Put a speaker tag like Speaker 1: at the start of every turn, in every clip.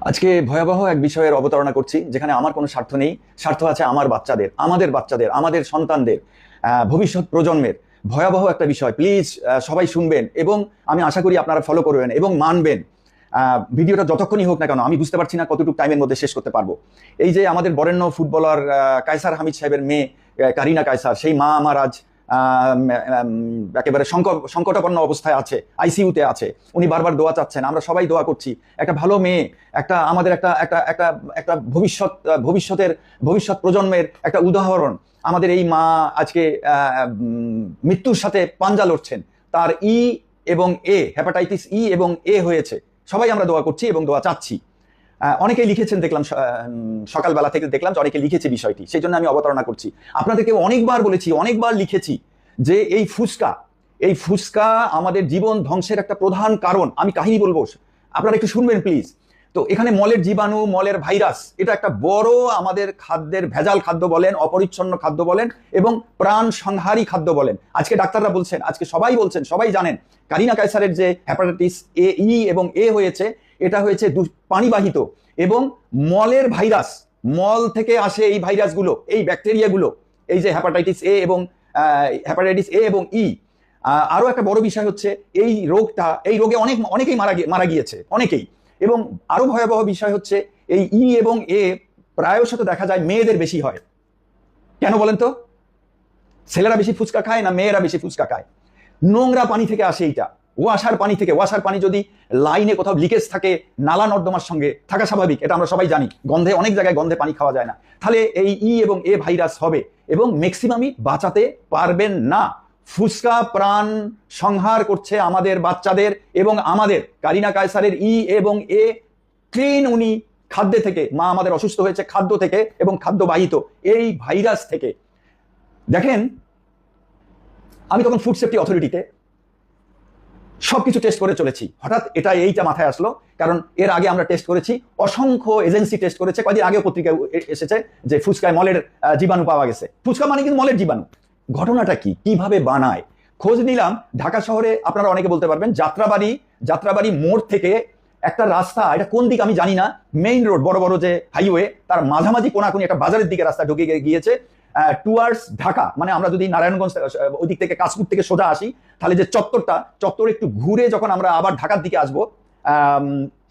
Speaker 1: আজকে ভয়াবহ এক বিষয়ের অবতারণা করছি, যেখানে আমার কোনো স্বার্থ নেই। স্বার্থ আছে আমার বাচ্চাদের, আমাদের বাচ্চাদের, আমাদের সন্তানদের, ভবিষ্যৎ প্রজন্মের। ভয়াবহ একটা বিষয়। প্লিজ সবাই শুনবেন এবং আমি আশা করি আপনারা ফলো করবেন এবং মানবেন। ভিডিওটা যতক্ষণই হোক না কেন, আমি বুঝতে পারছি না কতটুকু টাইমের মধ্যে শেষ করতে পারবো। এই যে আমাদের বরেণ্য ফুটবলার কায়সার হামিদ সাহেবের মেয়ে কারিনা কায়সার, সেই মা আমার আজ একেবারে সংকটাপন্ন অবস্থায় আছে, আইসিইউতে আছে। উনি বারবার দোয়া চাচ্ছেন, আমরা সবাই দোয়া করছি। একটা ভালো মেয়ে, একটা আমাদের একটা একটা একটা একটা ভবিষ্যৎ প্রজন্মের একটা উদাহরণ। আমাদের এই মা আজকে মৃত্যুর সাথে পাঞ্জা লড়ছেন। তার এবং হেপাটাইটিস এবং হয়েছে। সবাই আমরা দোয়া করছি এবং দোয়া চাচ্ছি। অনেকেই লিখেছেন, দেখলাম সকালবেলা থেকে দেখলাম যে অনেকে লিখেছে বিষয়টি, সেই জন্য আমি অবতারণা করছি। আপনাদেরকে অনেকবার বলেছি, অনেকবার লিখেছি যে এই ফুসকা আমাদের জীবন ধ্বংসের একটা প্রধান কারণ। আমি কাহিনী বলবো, আপনারা একটু শুনবেন প্লিজ। তো এখানে মলের জীবাণু, মলের ভাইরাস, এটা একটা বড় আমাদের খাদ্যের ভেজাল খাদ্য বলেন, অপরিচ্ছন্ন খাদ্য বলেন এবং প্রাণ সংহারী খাদ্য বলেন। আজকে ডাক্তাররা বলছেন, আজকে সবাই বলছেন, সবাই জানেন কারিনা কায়সারের যে হেপাটাইটিস এবং হয়েছে, এটা হয়েছে পানিবাহিত এবং মলের ভাইরাস। মল থেকে আসে এই ভাইরাসগুলো, এই ব্যাকটেরিয়াগুলো। এই যে হেপাটাইটিস এবং আরো একটা বড় বিষয় হচ্ছে এই রোগে অনেকেই মারা গিয়েছে, অনেকেই। এবং আরো ভয়াবহ বিষয় হচ্ছে এই এবং প্রায়শত দেখা যায় মেয়েদের বেশি হয়। কেন বলেন তো? ছেলেরা বেশি ফুচকা খায় না মেয়েরা বেশি ফুচকা খায়? নোংরা পানি থেকে আসে এইটা, ওয়াসার পানি থেকে। ওয়াসার পানি যদি লাইনে কোথাও লিকেজ থাকে, নালা নর্দমার সঙ্গে থাকা স্বাভাবিক, এটা আমরা সবাই জানি। গন্ধে, অনেক জায়গায় গন্ধে পানি খাওয়া যায় না। তাহলে এই এবং ভাইরাস হবে এবং ম্যাক্সিমামই বাঁচাতে পারবেন না। ফুসকা প্রাণ সংহার করছে আমাদের বাচ্চাদের এবং আমাদের। কারিনা কায়সারের এবং ক্লিন উনি খাদ্য থেকে, মা আমাদের অসুস্থ হয়েছে খাদ্য থেকে এবং খাদ্যবাহিত এই ভাইরাস থেকে। দেখেন, আমি তখন ফুড সেফটি অথরিটিতে সবকিছু টেস্ট করে চলেছি। হঠাৎ এইটা মাথায় আসলো, কারণ এর আগে আমরা টেস্ট করেছি, অসংখ্য এজেন্সি টেস্ট করেছে। কয়েকদিন আগে পত্রিকায় এসেছে যে ফুচকায় মলের জীবাণু পাওয়া গেছে। ফুচকা মানে কিন্তু মলের জীবাণু। ঘটনাটা কি, কিভাবে বানায়? খোঁজ নিলাম। ঢাকা শহরে আপনারা অনেকে বলতে পারবেন, যাত্রাবাড়ি মোড় থেকে একটা রাস্তা, এটা কোন দিক আমি জানি না, মেইন রোড, বড় বড় যে হাইওয়ে, তার মাঝামাঝি কোনাকুনি একটা বাজারের দিকে রাস্তা ঢুকে গিয়েছে টুয়ার্ডস ঢাকা। মানে আমরা যদি নারায়ণগঞ্জ ওই দিক থেকে, কাশপুর থেকে সোজা আসি, তাহলে যে চত্বর একটু ঘুরে যখন আমরা আবার ঢাকার দিকে আসবো,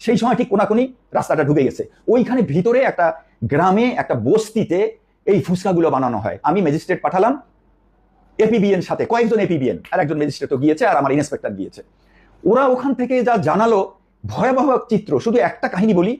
Speaker 1: সেই সময় ঠিক কোনাকুনি রাস্তাটা ঢুকে গেছে। ওইখানে ভিতরে একটা গ্রামে, একটা বস্তিতে এই ফুচকাগুলো বানানো হয়। আমি ম্যাজিস্ট্রেট পাঠালাম, এপিবিএন সাথে কয়েকজন এপিবিএন আর একজন ম্যাজিস্ট্রেটও গিয়েছে, আর আমার ইন্সপেক্টর গিয়েছে। ওরা ওখান থেকে যা জানালো, ভয়াবহ চিত্র। শুধু একটা কাহিনী বলি,